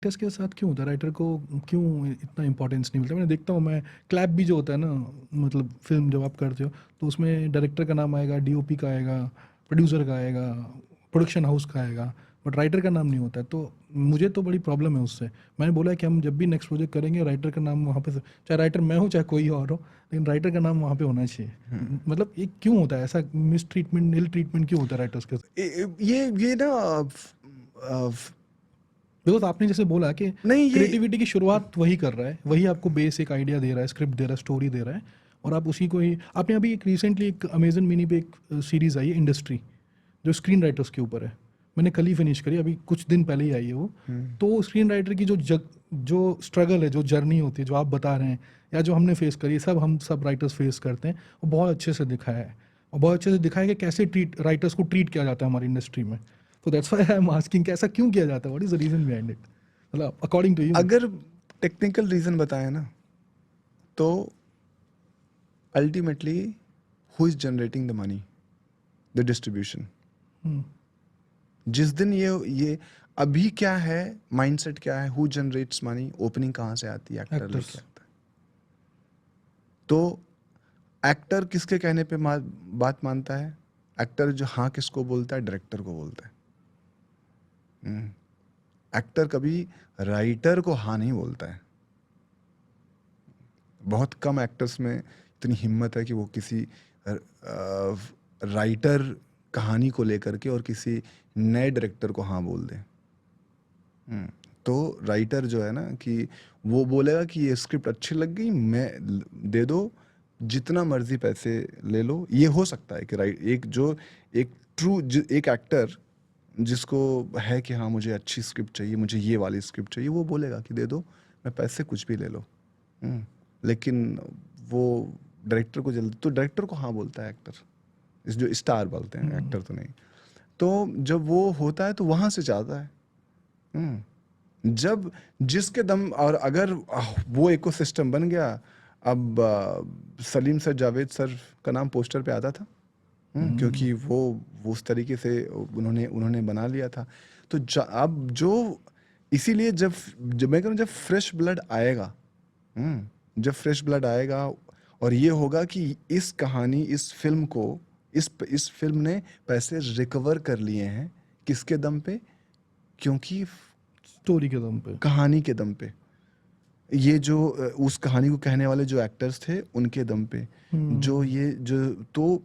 Actors के साथ क्यों होता है? राइटर को क्यों इतना इंपॉर्टेंस नहीं मिलता? मैंने देखता हूँ मैं, क्लैप भी जो होता है ना, मतलब फिल्म जब आप करते हो तो उसमें डायरेक्टर का नाम आएगा, डीओपी का आएगा, प्रोड्यूसर का आएगा, प्रोडक्शन हाउस का आएगा, बट राइटर का नाम नहीं होता है। तो मुझे तो बड़ी प्रॉब्लम है उससे। मैंने बोला है कि हम जब भी नेक्स्ट प्रोजेक्ट करेंगे राइटर का नाम वहाँ पे, चाहे राइटर मैं हूँ चाहे कोई और हो, लेकिन राइटर का नाम वहाँ पे होना चाहिए। मतलब ये क्यों होता है ऐसा? मिस ट्रीटमेंट, इल ट्रीटमेंट क्यों होता है राइटर्स के साथ? ये ना बिकॉज आपने जैसे बोला कि नहीं ये क्रिएटिविटी की शुरुआत वही कर रहा है, वही आपको बेस एक आइडिया दे रहा है, स्क्रिप्ट दे रहा है, स्टोरी दे रहा है, और आप उसी को ही। आपने अभी एक रिसेंटली एक अमेजन मिनी पे एक सीरीज आई है इंडस्ट्री, जो स्क्रीन राइटर्स के ऊपर है। मैंने कल ही फिनिश करी, अभी कुछ दिन पहले ही आई है वो। तो स्क्रीन राइटर की जो स्ट्रगल है, जो जर्नी होती है, जो आप बता रहे हैं या जो हमने फेस करी, हम सब राइटर्स फेस करते हैं, वो बहुत अच्छे से दिखाया है। और बहुत अच्छे से दिखाया है कि कैसे राइटर्स को ट्रीट किया जाता है हमारी इंडस्ट्री में। तो that's why I am asking, ऐसा क्यों किया जाता है? What is the reason behind it, मतलब अकॉर्डिंग टू यू? अगर टेक्निकल रीजन बताए ना, तो ultimately who is generating the money, the distribution. जिस दिन ये अभी क्या है, माइंडसेट क्या है, हु जनरेट्स मनी, ओपनिंग कहाँ से आती है, एक्टर Actors. लेके आता है। तो एक्टर किसके कहने पे बात मानता है? एक्टर जो हाँ किसको बोलता है? डायरेक्टर को बोलता है। एक्टर कभी राइटर को हाँ नहीं बोलता है। बहुत कम एक्टर्स में इतनी हिम्मत है कि वो किसी राइटर कहानी को लेकर के और किसी नए डायरेक्टर को हाँ बोल दे। तो राइटर जो है ना, कि वो बोलेगा कि ये स्क्रिप्ट अच्छी लग गई, मैं दे दो, जितना मर्जी पैसे ले लो। ये हो सकता है कि एक एक्टर जिसको है कि हाँ मुझे अच्छी स्क्रिप्ट चाहिए, मुझे ये वाली स्क्रिप्ट चाहिए, वो बोलेगा कि दे दो, मैं पैसे कुछ भी ले लो। लेकिन वो डायरेक्टर को जल्दी, तो डायरेक्टर को हाँ बोलता है एक्टर, इस जो स्टार बोलते हैं, एक्टर तो नहीं। तो जब वो होता है तो वहाँ से जाता है। जब जिसके दम, और अगर वो इकोसिस्टम बन गया, अब सलीम सर, जावेद सर का नाम पोस्टर पे आता था, क्योंकि वो उस तरीके से उन्होंने बना लिया था। तो अब जो, इसीलिए जब मैं कहूँ, जब फ्रेश ब्लड आएगा, जब फ्रेश ब्लड आएगा और ये होगा कि इस कहानी, इस फिल्म को, इस फिल्म ने पैसे रिकवर कर लिए हैं, किसके दम पे? क्योंकि स्टोरी के दम पे, कहानी के दम पे, ये जो उस कहानी को कहने वाले जो एक्टर्स थे उनके दम पे, जो ये जो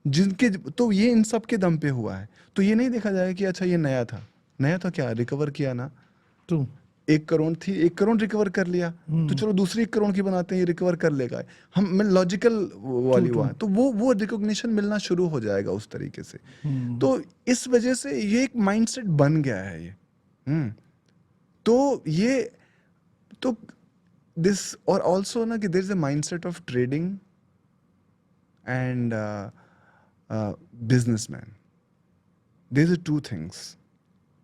जिनके, तो ये इन सब के दम पे हुआ है। तो ये नहीं देखा जाएगा कि अच्छा ये नया था क्या, रिकवर किया ना, तो 1 करोड़ थी, 1 करोड़ रिकवर कर लिया, तो चलो दूसरी 1 करोड़ की बनाते हैं, ये रिकवर कर लेगा। हम लॉजिकल वाली हुआ है, तो वो रिकॉग्निशन मिलना शुरू हो जाएगा उस तरीके से। तो इस वजह से ये एक माइंडसेट बन गया है ये। तो ये तो दिस, और ऑल्सो ना कि there is a mindset of trading and businessman. There is 2 things,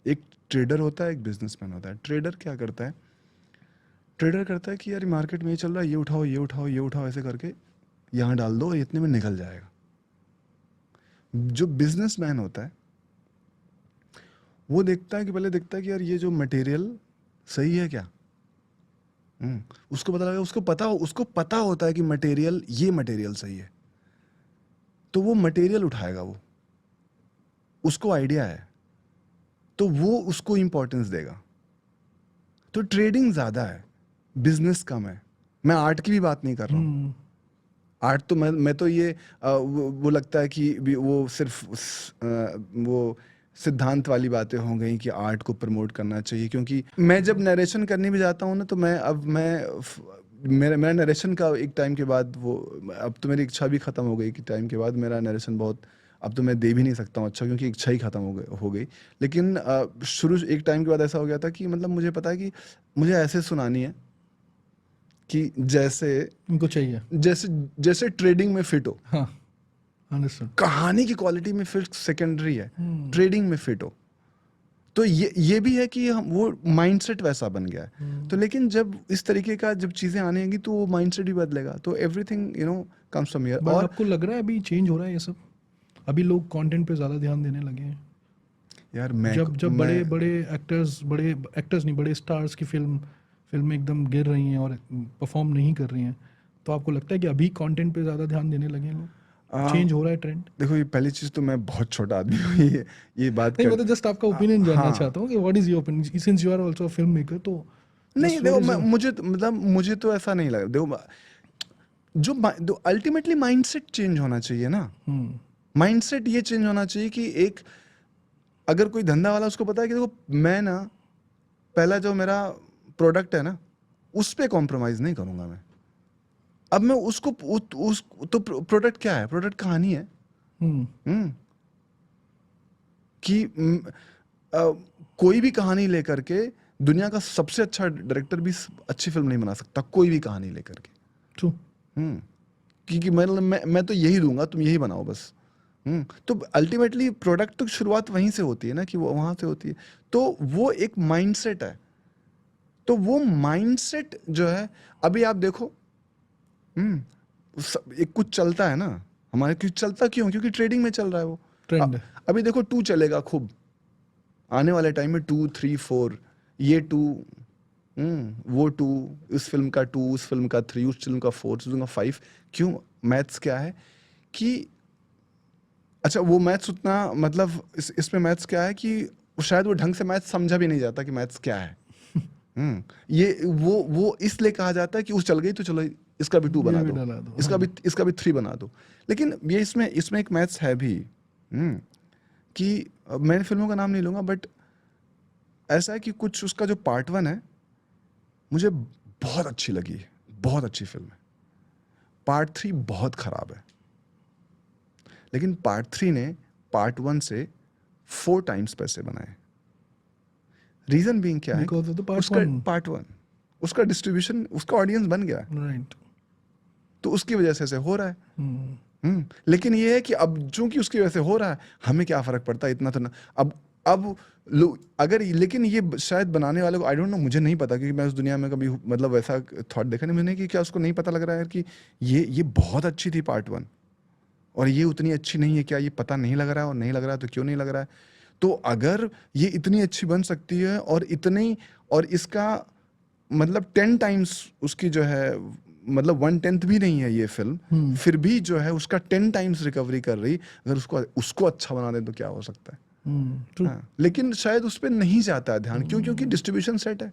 एक ट्रेडर होता है, एक बिजनेसमैन होता है। ट्रेडर क्या करता है? ट्रेडर करता है कि यार मार्केट में ये चल रहा है, ये उठाओ, ये उठाओ, ये उठाओ, ऐसे करके यहाँ डाल दो, इतने में निकल जाएगा। जो बिजनेसमैन होता है वो देखता है कि, पहले देखता है कि यार ये जो मटेरियल सही है क्या। उसको पता लगा, उसको पता होता है कि ये मटेरियल सही है, तो वो मटेरियल उठाएगा, वो उसको आइडिया है, तो वो उसको इंपॉर्टेंस देगा। तो ट्रेडिंग ज्यादा है, बिजनेस कम है। मैं आर्ट की भी बात नहीं कर रहा हूँ। आर्ट तो मैं तो ये वो लगता है कि वो सिर्फ वो सिद्धांत वाली बातें हो गई कि आर्ट को प्रमोट करना चाहिए। क्योंकि मैं जब नरेशन करने भी जाता हूँ ना, तो मेरा नरेशन का एक टाइम के बाद वो, अब तो मेरी इच्छा भी खत्म हो गई कि टाइम के बाद मेरा नरेशन बहुत, अब तो मैं दे भी नहीं सकता हूँ अच्छा, क्योंकि इच्छा ही खत्म हो गई। लेकिन शुरू एक टाइम के बाद ऐसा हो गया था कि मतलब मुझे पता है कि मुझे ऐसे सुनानी है कि जैसे उनको चाहिए, जैसे ट्रेडिंग में फिट हो। हाँ, अंडरस्टूड। कहानी की क्वालिटी में फिट सेकेंडरी है, ट्रेडिंग में फिट हो। तो ये भी है कि वो माइंडसेट वैसा बन गया है। तो लेकिन जब इस तरीके का जब चीजें आने लगी, तो वो माइंडसेट भी बदलेगा। तो everything comes from here. But और आपको लग रहा है अभी चेंज हो रहा है ये सब? अभी लोग कंटेंट पे ज़्यादा ध्यान देने लगे हैं? यार मैं जब बड़े बड़े एक्टर्स नहीं, बड़े स्टार्स की फिल्में एकदम गिर रही हैं और परफॉर्म नहीं कर रही हैं, तो आपको लगता है कि अभी कंटेंट पे ज़्यादा ध्यान देने लगे हैं लोग? आ, चेंज हो रहा है ट्रेंड? देखो, ये पहली चीज़ तो मैं बहुत छोटा आदमी हूँ, ये बात नहीं, कर मैं तो जस्ट आपका ओपिनियन जानना हाँ चाहता हूँ कि what is your opinion, since you are also a film maker, तो नहीं जस्ट देखो, व्हाट इज मुझे तो ऐसा नहीं लगा। देखो, जो अल्टीमेटली माइंडसेट चेंज होना चाहिए ना। माइंडसेट ये चेंज होना चाहिए कि एक, अगर कोई धंधा वाला, उसको पता है कि देखो मैं ना, पहला जो मेरा प्रोडक्ट है ना, उस पे कॉम्प्रोमाइज नहीं करूंगा मैं। अब मैं उसको तो प्रोडक्ट क्या है? प्रोडक्ट कहानी है। हम्म कि कोई भी कहानी लेकर के दुनिया का सबसे अच्छा डायरेक्टर भी अच्छी फिल्म नहीं बना सकता, कोई भी कहानी लेकर के। ट्रू। क्योंकि मैं तो यही दूंगा, तुम यही बनाओ बस। तो अल्टीमेटली प्रोडक्ट तो शुरुआत वहीं से होती है ना, कि वो वहां से होती है। तो वो एक माइंडसेट है। तो वो माइंडसेट जो है, अभी आप देखो, एक कुछ चलता है ना हमारे, कुछ चलता क्यों? क्योंकि ट्रेडिंग में चल रहा है वो। ट्रेंड है। अभी देखो 2 चलेगा खूब आने वाले टाइम में, 2 3 4, ये 2, वो 2, इस फिल्म का 2, उस फिल्म का 3, उस फिल्म का 4, उस फिल्म का 5। क्यों? मैथ्स क्या है कि, अच्छा वो मैथ्स उतना, मतलब इसमें मैथ्स क्या है कि शायद वो ढंग से मैथ्स समझा भी नहीं जाता कि मैथ्स क्या है। ये वो इसलिए कहा जाता है कि उस चल गई तो चलो इसका भी 2 बना ये भी दो, डाला दो, इसका भी 3 बना दो। लेकिन ये इसमें एक मैथ्स है भी, कि मैं फिल्मों का नाम नहीं लूंगा, बट ऐसा है कि कुछ उसका जो पार्ट 1 है मुझे बहुत अच्छी लगी, बहुत अच्छी फिल्म है। पार्ट 3 बहुत खराब है, लेकिन पार्ट 3 ने पार्ट 1 से 4 टाइम्स पैसे बनाए। रीजन बीइंग क्या है? बिकॉज ऑफ द पार्ट उसका 1। पार्ट 1, उसका डिस्ट्रीब्यूशन, उसका ऑडियंस बन गया, राइट। तो उसकी वजह से ऐसे हो रहा है। लेकिन ये है कि अब चूंकि उसकी वजह से हो रहा है, हमें क्या फर्क पड़ता है, इतना तो ना। अब लोग अगर, लेकिन ये शायद बनाने वाले को, आई डोंट नो, मुझे नहीं पता, क्योंकि मैं उस दुनिया में कभी मतलब वैसा थॉट देखा नहीं मैंने, कि क्या उसको नहीं पता लग रहा है यार कि ये बहुत अच्छी थी पार्ट 1 और ये उतनी अच्छी नहीं है, क्या ये पता नहीं लग रहा है? और नहीं लग रहा है तो क्यों नहीं लग रहा है? तो अगर ये इतनी अच्छी बन सकती है और इसका मतलब 10 टाइम्स उसकी जो है, मतलब 1/10 भी नहीं है ये फिल्म, फिर भी जो है उसका 10 टाइम्स रिकवरी कर रही, अगर उसको अच्छा बना दे तो क्या हो सकता है? ट्रू। हाँ, लेकिन शायद उस पर नहीं जाता है ध्यान। क्यों? क्योंकि डिस्ट्रीब्यूशन सेट है।